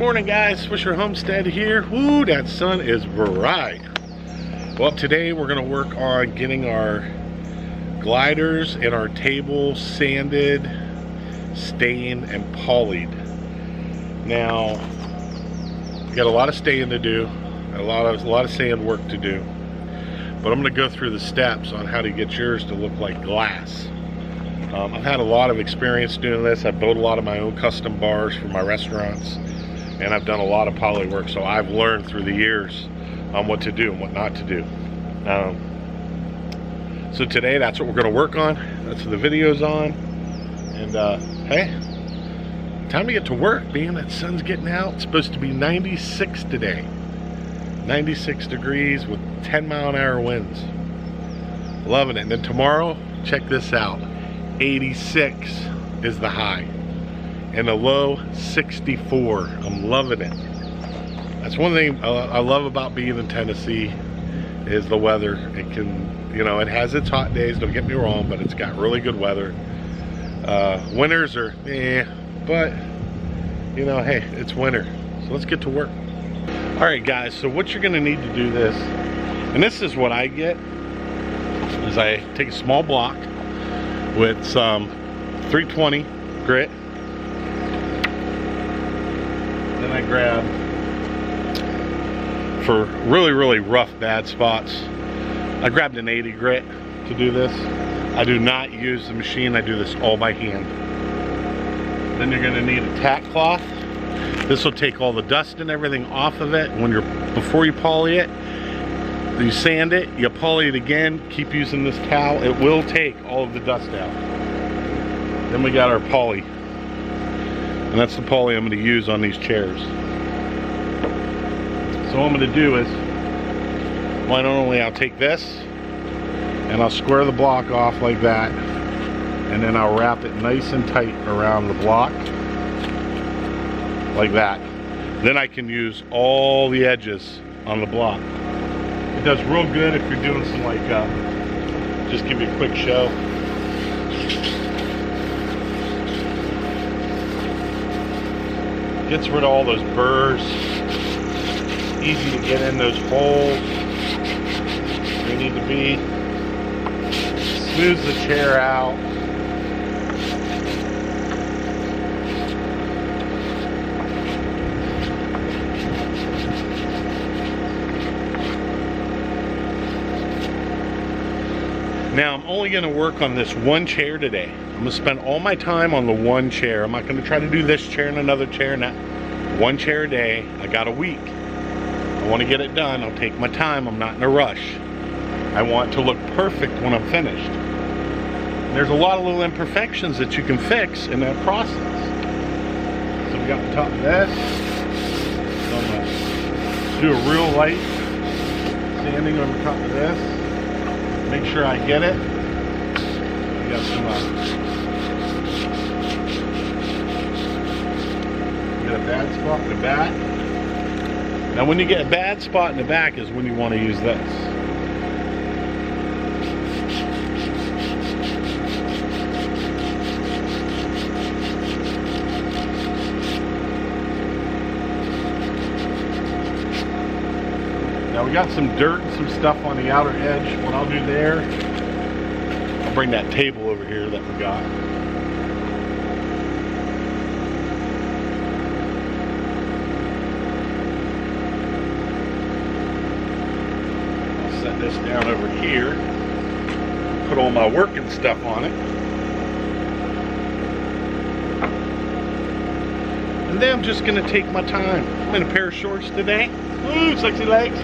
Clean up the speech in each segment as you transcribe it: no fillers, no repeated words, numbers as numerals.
Morning guys, Swisher Homestead here. Woo, that sun is bright. Well, today we're gonna work on getting our gliders and our table sanded, stained, and polyed. Now, we got a lot of staying to do, a lot of sand work to do, but I'm gonna go through the steps on how to get yours to look like glass. I've had a lot of experience doing this. I've built a lot of my own custom bars for my restaurants, and I've done a lot of poly work, so I've learned through the years on what to do and what not to do. So today, that's what we're gonna work on. That's what the video's on. And hey, time to get to work, being that sun's getting out. It's supposed to be 96 today. 96 degrees with 10-mile-an-hour winds. Loving it. And then tomorrow, check this out. 86 is the high. And the low, 64. I'm loving it. That's one thing I love about being in Tennessee is the weather. It can, you know, it has its hot days, don't get me wrong, but it's got really good weather. Winters are, but, you know, hey, it's winter. So let's get to work. All right, guys, so what you're gonna need to do this, and this is what I get, is I take a small block with some 320 grit. Then I grab, for really rough bad spots, I grabbed an 80 grit to do this. I do not use the machine, I do this all by hand. Then you're gonna need a tack cloth. This will take all the dust and everything off of it. Before you poly it, you sand it, you poly it again, keep using this towel. It will take all of the dust out. Then we got our poly. And that's the poly I'm going to use on these chairs. So what I'm going to do is, I'll take this and I'll square the block off like that, and then I'll wrap it nice and tight around the block like that. Then I can use all the edges on the block. It does real good if you're doing some just give you a quick show. Gets rid of all those burrs. Easy to get in those holes where you need to be. Smooths the chair out. Now, I'm only going to work on this one chair today. I'm going to spend all my time on the one chair. I'm not going to try to do this chair and another chair. Not one chair a day. I got a week. I want to get it done. I'll take my time. I'm not in a rush. I want to look perfect when I'm finished. And there's a lot of little imperfections that you can fix in that process. So we got the top of this. So I'm going to do a real light sanding on the top of this. Make sure I get it. We got some, get a bad spot in the back. Now when you get a bad spot in the back is when you want to use this. Now we got some dirt and some stuff on the outer edge. What I'll do there, I'll bring that table over here that we got. I'll set this down over here. Put all my working stuff on it. And then I'm just gonna take my time. I'm in a pair of shorts today. Ooh, sexy legs.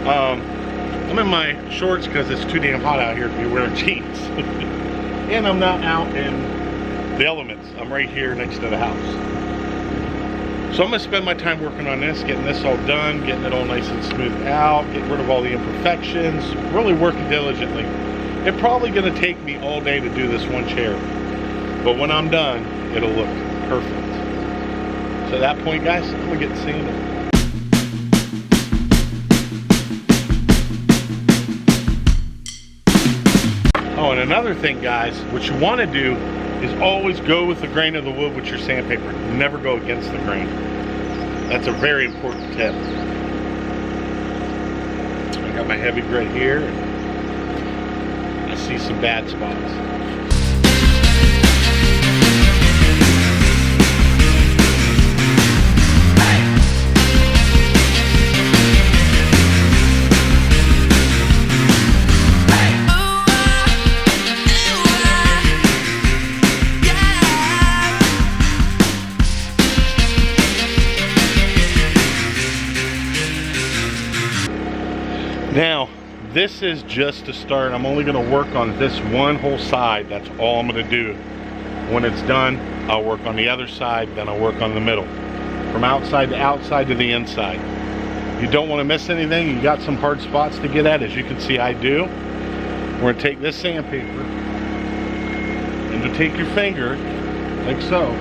I'm in my shorts because it's too damn hot out here to be wearing jeans. And I'm not out in the elements. I'm right here next to the house. So I'm going to spend my time working on this, getting this all done, getting it all nice and smoothed out, getting rid of all the imperfections, really working diligently. It's probably going to take me all day to do this one chair. But when I'm done, it'll look perfect. So at that point, guys, I'm going to get sanded. Oh, and another thing, guys, what you want to do is always go with the grain of the wood with your sandpaper. Never go against the grain. That's a very important tip. I got my heavy grit here. I see some bad spots. Now, this is just to start. I'm only going to work on this one whole side. That's all I'm going to do. When it's done, I'll work on the other side, then I'll work on the middle. From outside to outside to the inside. You don't want to miss anything. You got some hard spots to get at, as you can see I do. We're going to take this sandpaper and to take your finger, like so.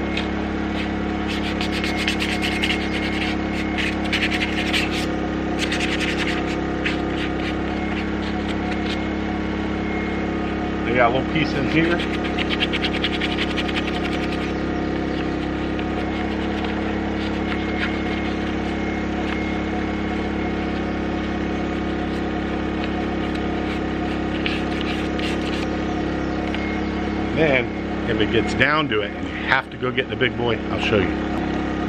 We got a little piece in here. Then, if it gets down to it and you have to go get the big boy, I'll show you.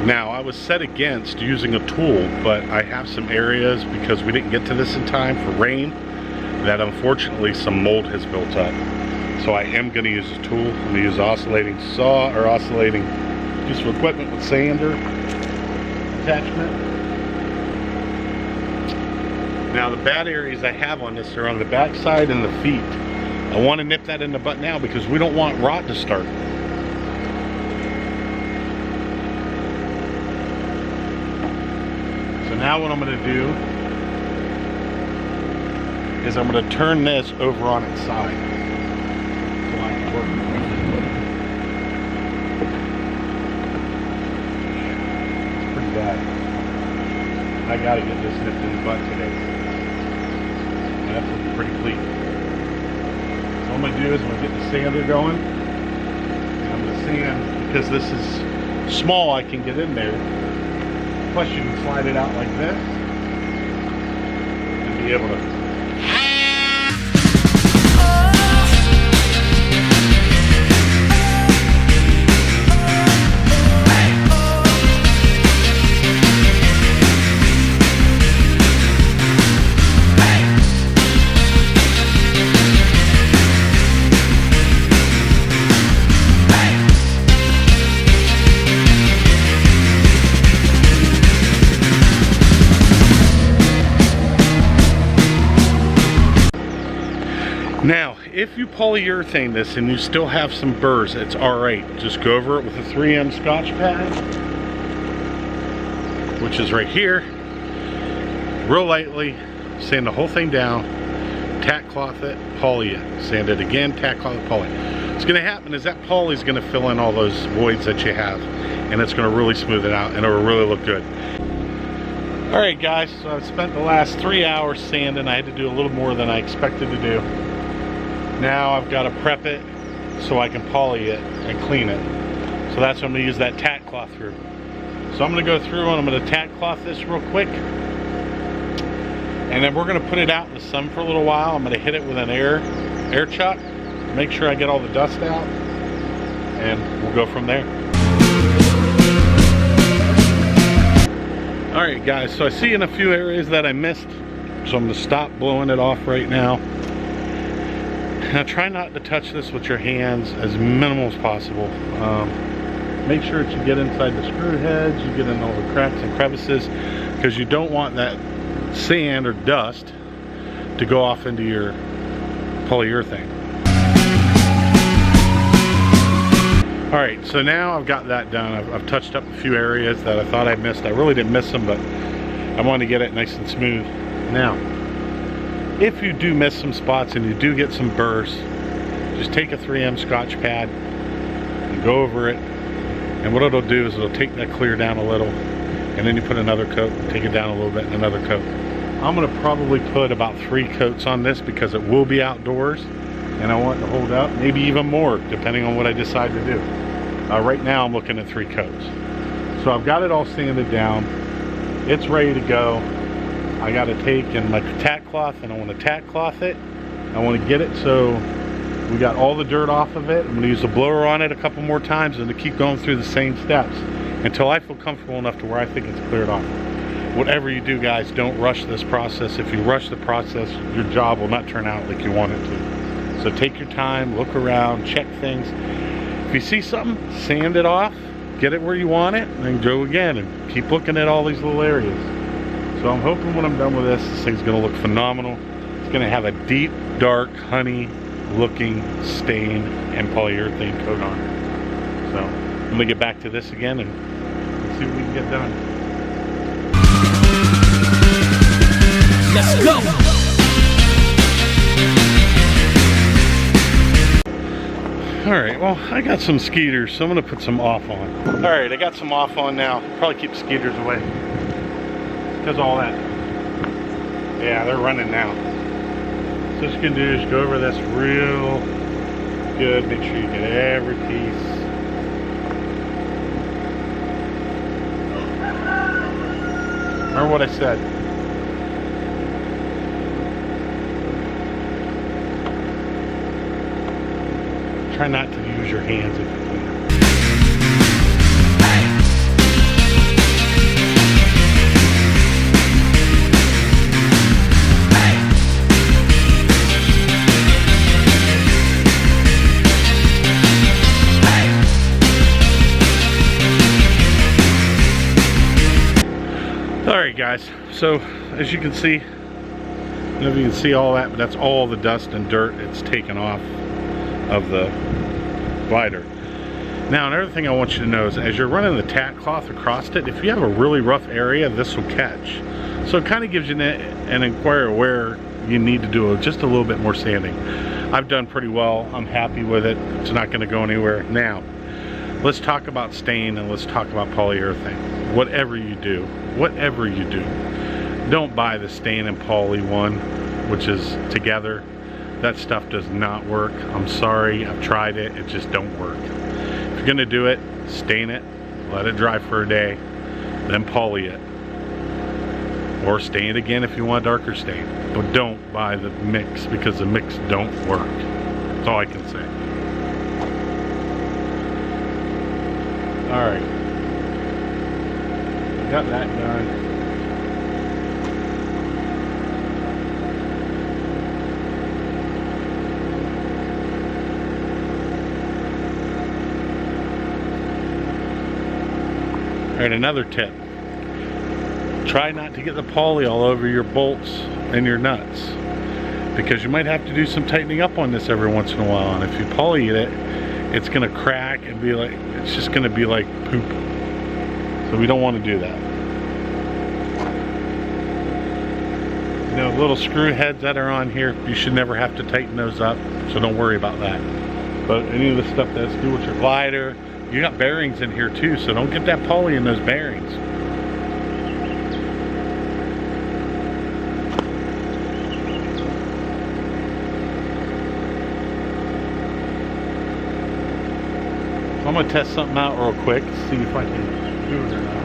Now, I was set against using a tool, but I have some areas, because we didn't get to this in time for rain, that unfortunately some mold has built up. So I am going to use a tool. I'm going to use oscillating saw, or oscillating piece of equipment with sander attachment. Now the bad areas I have on this are on the back side and the feet. I want to nip that in the butt now because we don't want rot to start. So now what I'm going to do is I'm going to turn this over on its side. So I can work with it. It's pretty bad. I got to get this nipped in the butt today. That's looking pretty clean. So what I'm going to do is I'm going to get the sander going. And I'm going to sand, because this is small, I can get in there. Plus you can slide it out like this and be able to. Now, if you polyurethane this and you still have some burrs, it's alright. Just go over it with a 3M Scotch pad, which is right here. Real lightly, sand the whole thing down, tack cloth it, poly it. Sand it again, tack cloth it, poly. What's going to happen is that poly is going to fill in all those voids that you have, and it's going to really smooth it out, and it will really look good. Alright guys, so I've spent the last 3 hours sanding. I had to do a little more than I expected to do. Now I've got to prep it so I can poly it and clean it. So that's what I'm going to use that tack cloth through. So I'm going to go through and I'm going to tack cloth this real quick. And then we're going to put it out in the sun for a little while. I'm going to hit it with an air chuck. Make sure I get all the dust out. And we'll go from there. Alright guys, so I see in a few areas that I missed. So I'm going to stop blowing it off right now. Now try not to touch this with your hands, as minimal as possible. Make sure that you get inside the screw heads, you get in all the cracks and crevices, because you don't want that sand or dust to go off into your polyurethane. Alright, so now I've got that done. I've touched up a few areas that I thought I missed. I really didn't miss them, but I wanted to get it nice and smooth. Now, if you do miss some spots and you do get some burrs, just take a 3M Scotch pad and go over it, and what it'll do is it'll take that clear down a little, and then you put another coat, take it down a little bit, and another coat. I'm going to probably put about 3 coats on this because it will be outdoors and I want it to hold up, maybe even more depending on what I decide to do. Right now I'm looking at 3 coats. So I've got it all sanded down. It's ready to go. I got to take in my tack cloth, and I want to tack cloth it. I want to get it so we got all the dirt off of it. I'm going to use the blower on it a couple more times and to keep going through the same steps until I feel comfortable enough to where I think it's cleared off. Whatever you do, guys, don't rush this process. If you rush the process, your job will not turn out like you want it to. So take your time, look around, check things. If you see something, sand it off, get it where you want it, and then go again and keep looking at all these little areas. So I'm hoping when I'm done with this thing's gonna look phenomenal. It's gonna have a deep, dark, honey looking stain and polyurethane coat on it. So I'm gonna get back to this again and see what we can get done. Let's go! Alright, well, I got some skeeters, so I'm gonna put some off on. Alright, I got some off on now. Probably keep skeeters away. Because all that. Yeah, they're running now. So what you're gonna do is go over this real good. Make sure you get every piece. Remember what I said. Try not to use your hands if you can. Alright guys, so as you can see, I don't know if you can see all that, but that's all the dust and dirt it's taken off of the glider. Now another thing I want you to know is as you're running the tack cloth across it, if you have a really rough area, this will catch. So it kind of gives you an inquiry where you need to do just a little bit more sanding. I've done pretty well. I'm happy with it. It's not going to go anywhere. Now let's talk about stain and let's talk about polyurethane. Whatever you do, don't buy the stain and poly one, which is together. That stuff does not work. I'm sorry, I've tried it, it just don't work. If you're gonna do it, stain it, let it dry for a day, then poly it. Or stain it again if you want a darker stain. But don't buy the mix because the mix don't work. That's all I can say. Alright. Got that done. Alright, another tip. Try not to get the poly all over your bolts and your nuts, because you might have to do some tightening up on this every once in a while, and if you poly it, it's going to crack and be like, it's just going to be like poop. So we don't want to do that. You know, little screw heads that are on here, you should never have to tighten those up, so don't worry about that. But any of the stuff that has to do with your glider, you got bearings in here too, so don't get that poly in those bearings. I'm going to test something out real quick, see if I can do it or not.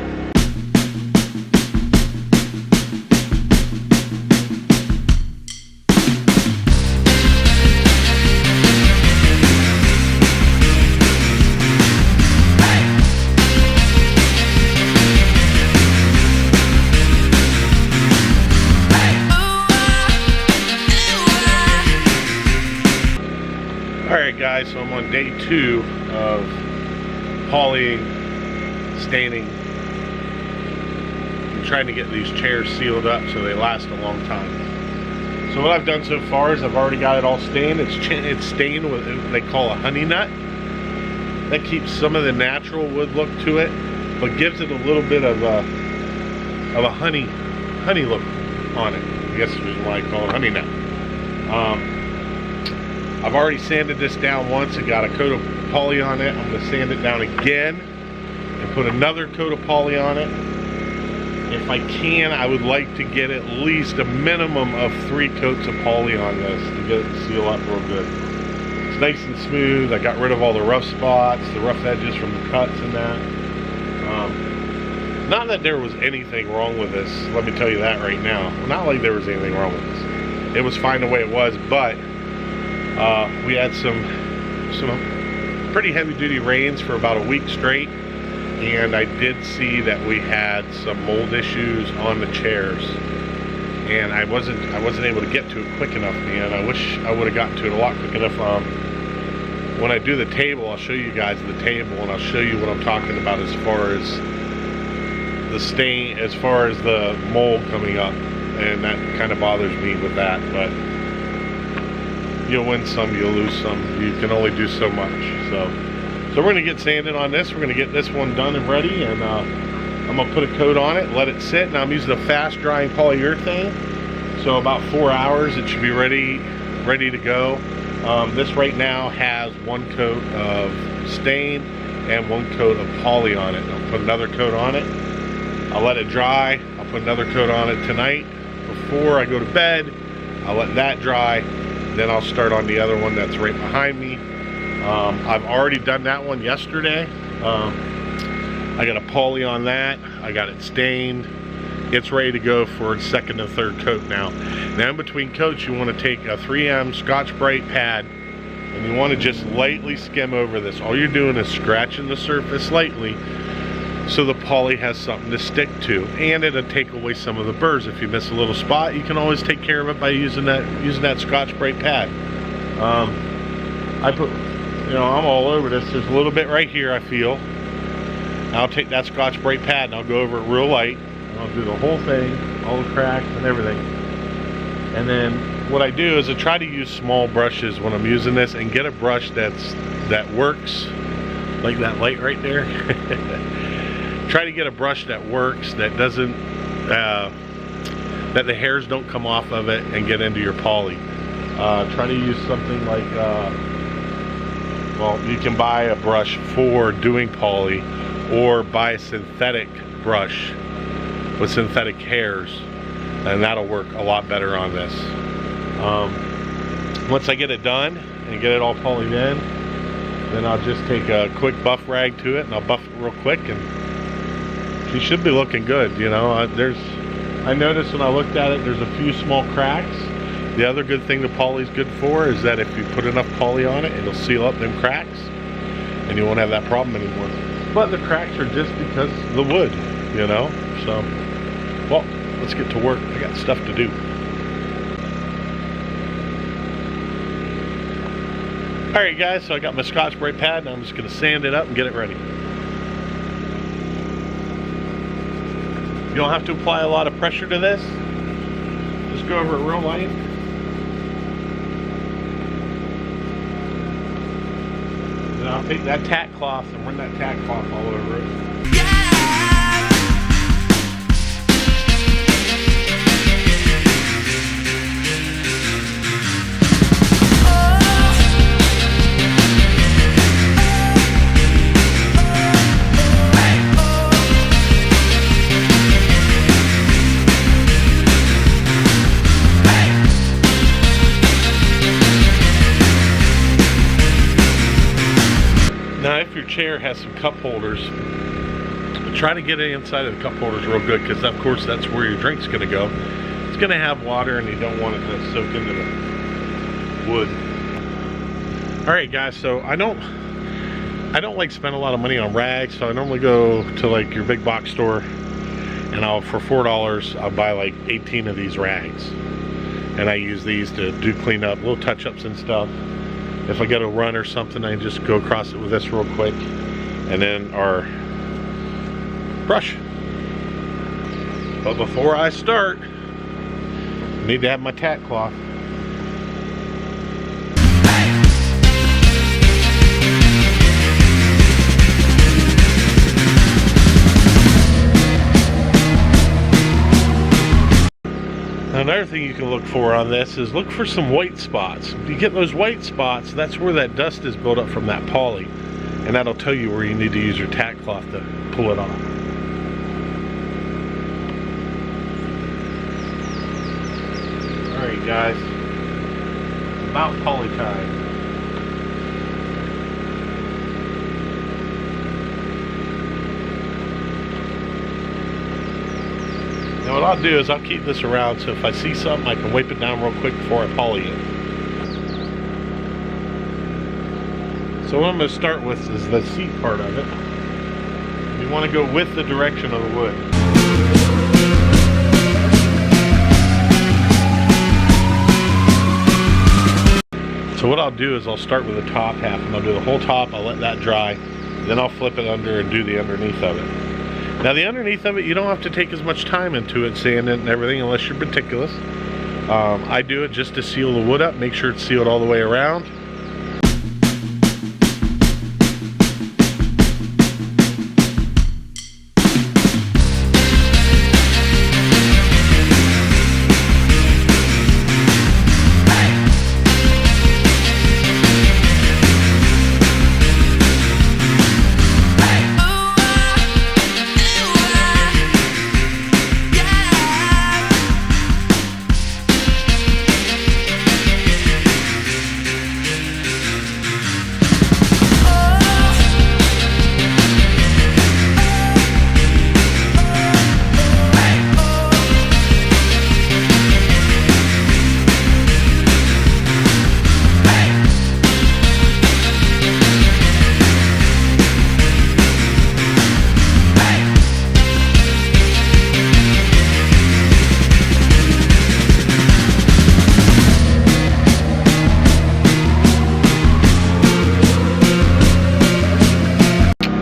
Alright guys, so I'm on day 2 of polying, staining. I'm trying to get these chairs sealed up so they last a long time. So what I've done so far is I've already got it all stained. It's stained with what they call a honey nut. That keeps some of the natural wood look to it, but gives it a little bit of a honey look on it. I guess is why I call it honey nut. I've already sanded this down once and got a coat of poly on it. I'm going to sand it down again and put another coat of poly on it. If I can, I would like to get at least a minimum of 3 coats of poly on this to get it to seal up real good. It's nice and smooth. I got rid of all the rough spots, the rough edges from the cuts and that. Not that there was anything wrong with this, let me tell you that right now. Not like there was anything wrong with this. It was fine the way it was, but we had some pretty heavy duty rains for about a week straight, and I did see that we had some mold issues on the chairs, and I wasn't able to get to it quick enough, man. I wish I would have gotten to it a lot quick enough. When I do the table, I'll show you guys the table, and I'll show you what I'm talking about as far as the stain, as far as the mold coming up, and that kind of bothers me with that. But you'll win some, you'll lose some. You can only do so much. So we're going to get sanded on this. We're going to get this one done and ready, and I'm going to put a coat on it, let it sit. Now I'm using a fast drying polyurethane, so about 4 hours it should be ready to go. This right now has one coat of stain and one coat of poly on it. I'll put another coat on it. I'll let it dry. I'll put another coat on it tonight before I go to bed. I'll let that dry. Then I'll start on the other one that's right behind me. I've already done that one yesterday. I got a poly on that. I got it stained. It's ready to go for its second and third coat now. Now in between coats, you want to take a 3M Scotch-Brite pad, and you want to just lightly skim over this. All you're doing is scratching the surface lightly so the poly has something to stick to, and it'll take away some of the burrs. If you miss a little spot, you can always take care of it by using that Scotch-Brite pad. I put, I'm all over this. There's a little bit right here, I feel. I'll take that Scotch-Brite pad and I'll go over it real light. And I'll do the whole thing, all the cracks and everything. And then what I do is I try to use small brushes when I'm using this, and get a brush that works, like that light right there. Try to get a brush that works, that doesn't, that the hairs don't come off of it and get into your poly. Try to use something like, well, you can buy a brush for doing poly, or buy a synthetic brush with synthetic hairs, and that'll work a lot better on this. Once I get it done and get it all polyed in, then I'll just take a quick buff rag to it, and I'll buff it real quick, and she should be looking good. I noticed when I looked at it, there's a few small cracks. The other good thing the poly's good for is that if you put enough poly on it, it'll seal up them cracks, and you won't have that problem anymore. But the cracks are just because of the wood, so, well, let's get to work. I got stuff to do. Alright guys, so I got my Scotch-Brite pad, and I'm just going to sand it up and get it ready. You don't have to apply a lot of pressure to this. Just go over it real light. And I'll take that tack cloth and run that tack cloth all over it. Now if your chair has some cup holders, try to get it inside of the cup holders real good, because of course that's where your drink's going to go. It's going to have water, and you don't want it to soak into the wood. Alright guys, so I don't like spend a lot of money on rags, so I normally go to like your big box store, and for $4 I'll buy like 18 of these rags, and I use these to do cleanup, little touch-ups and stuff. If I get a run or something, I just go across it with this real quick, and then our brush. But before I start, I need to have my tack cloth. Another thing you can look for on this is look for some white spots. If you get those white spots, that's where that dust is built up from that poly, and that'll tell you where you need to use your tack cloth to pull it off. Alright guys, it's about poly time. I'll do is I'll keep this around so if I see something I can wipe it down real quick before I poly it. So what I'm going to start with is the seat part of it. You want to go with the direction of the wood. So what I'll do is I'll start with the top half and I'll do the whole top, I'll let that dry, then I'll flip it under and do the underneath of it. Now the underneath of it, you don't have to take as much time into it, sand it and everything, unless you're meticulous. I do it just to seal the wood up, make sure it's sealed all the way around.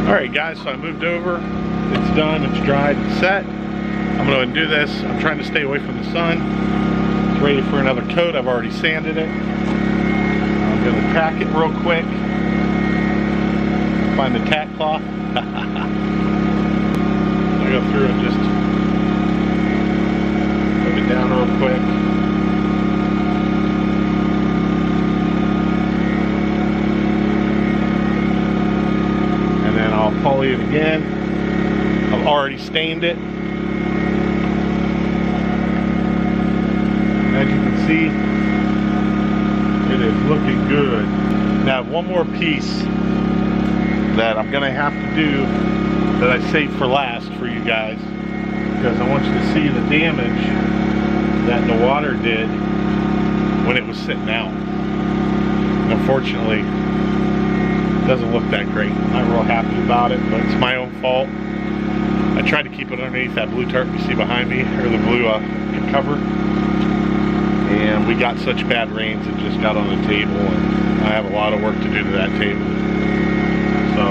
Alright guys, so I moved over, it's done, it's dried, it's set. I'm going to do this. I'm trying to stay away from the sun. It's ready for another coat. I've already sanded it. I'm going to tack it real quick. Find the tack cloth. I go through and just put it down real quick. I'll poly it again. I've already stained it. As you can see, it is looking good. Now one more piece that I'm gonna have to do that I saved for last for you guys, because I want you to see the damage that the water did when it was sitting out. Unfortunately, doesn't look that great. I'm not real happy about it, but it's my own fault. I tried to keep it underneath that blue tarp you see behind me, or the blue cover, and we got such bad rains it just got on the table, and I have a lot of work to do to that table. So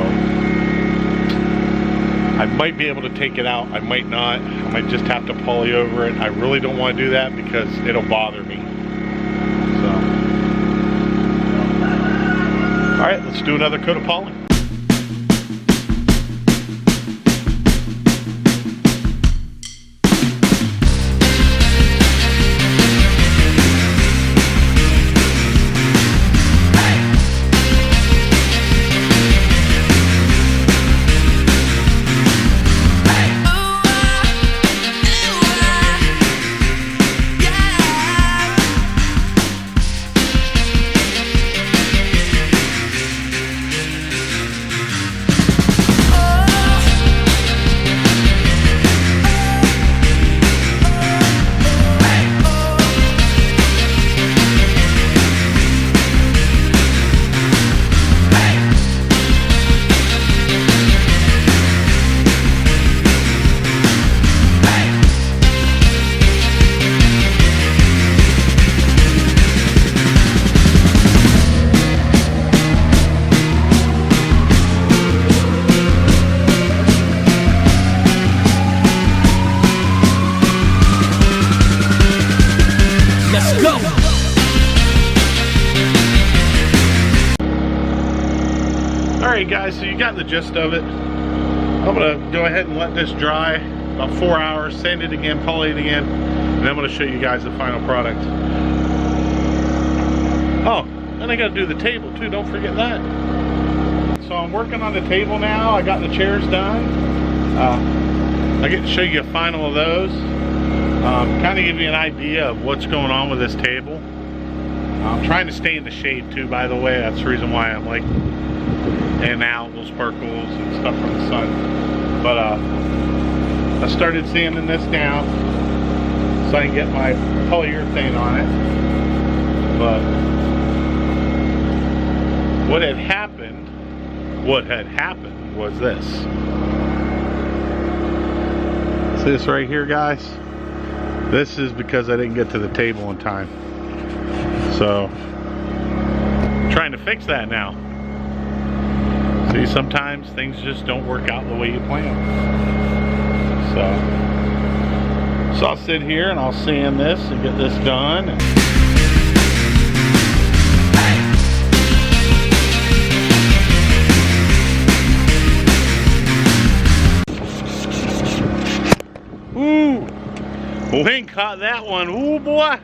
I might be able to take it out, I might not. I might just have to poly over it. I really don't want to do that because it'll bother me. Alright, let's do another coat of poly. Alright guys, so you got the gist of it. I'm going to go ahead and let this dry about 4 hours, sand it again, poly it again, and I'm going to show you guys the final product. Oh, and I got to do the table too, don't forget that. So I'm working on the table now. I got the chairs done. I get to show you a final of those. Kind of give you an idea of what's going on with this table. I'm trying to stay in the shade too, by the way. That's the reason why I'm like in and out, little sparkles and stuff from the sun. But I started sanding this down. so I can get my polyurethane on it. But what had happened was this. See this right here, guys? This is because I didn't get to the table in time. So, I'm trying to fix that now. See, sometimes things just don't work out the way you plan. So I'll sit here and I'll sand this and get this done. Ooh, Wing caught that one. Ooh, boy.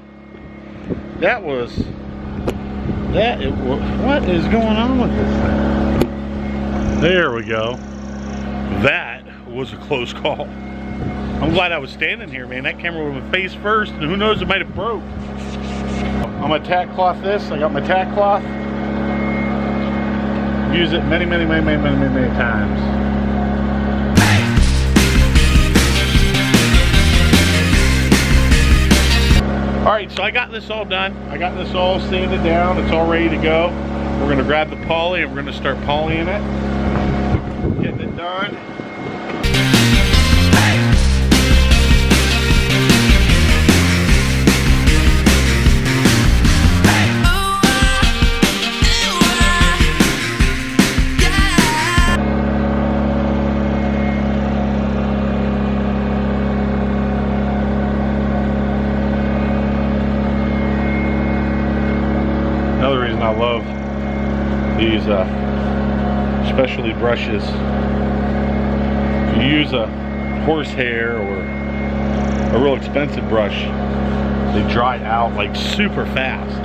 What is going on with this thing? There we go. That was a close call. I'm glad I was standing here, man. That camera would have face first, and who knows, it might have broke. I'm gonna tack cloth this. I got my tack cloth. Use it many times. Alright, so I got this all done. I got this all sanded down. It's all ready to go. We're going to grab the poly and we're going to start polying it. Getting it done. Another reason I love these specialty brushes. If you use a horsehair or a real expensive brush, they dry out like super fast.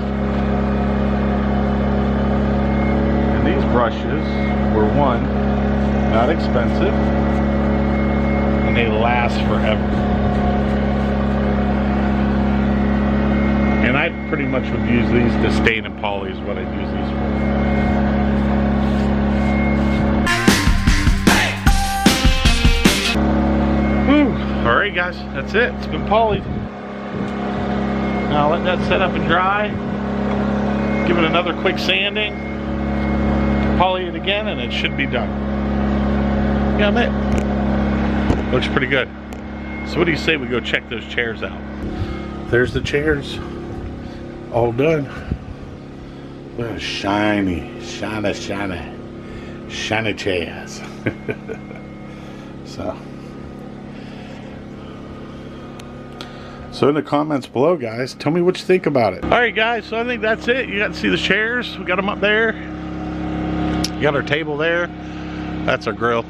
And these brushes were, one, not expensive, and they last forever. And I pretty much would use these to stain and poly is what I'd use these for. Whew. Alright guys, that's it. It's been polyed. Now let that set up and dry. Give it another quick sanding. Poly it again and it should be done. Yeah, mate. Looks pretty good. So what do you say we go check those chairs out? There's the chairs. All done. Look at shiny chairs. So in the comments below, guys, tell me what you think about it. All right, guys, so I think that's it. You got to see the chairs. We got them up there. You got our table there. That's our grill.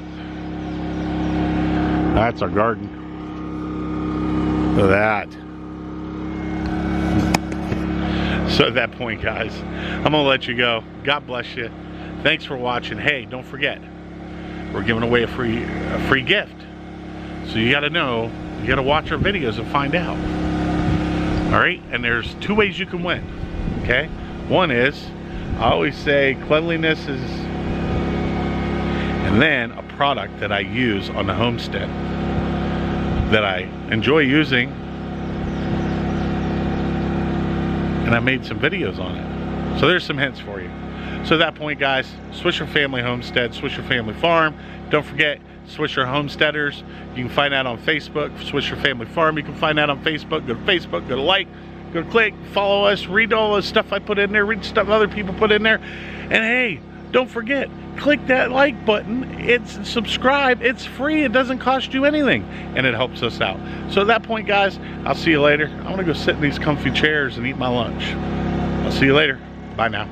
That's our garden. Look at that. So at that point, guys, I'm gonna let you go. God bless you. Thanks for watching. Hey, don't forget, we're giving away a free gift. So you gotta know, you gotta watch our videos and find out. All right, and there's two ways you can win. Okay, one is, I always say cleanliness is, and then a product that I use on the homestead that I enjoy using. And I made some videos on it. So there's some hints for you. So at that point, guys, Swisher Family Homestead, Swisher Family Farm. Don't forget, Swisher Homesteaders. You can find that on Facebook, Swisher Family Farm. You can find that on Facebook. Go to Facebook, go to like, go to click, follow us, read all the stuff I put in there, read stuff other people put in there. And hey, don't forget, click that like button. It's subscribe. It's free. It doesn't cost you anything. And it helps us out. So at that point, guys, I'll see you later. I'm going to go sit in these comfy chairs and eat my lunch. I'll see you later. Bye now.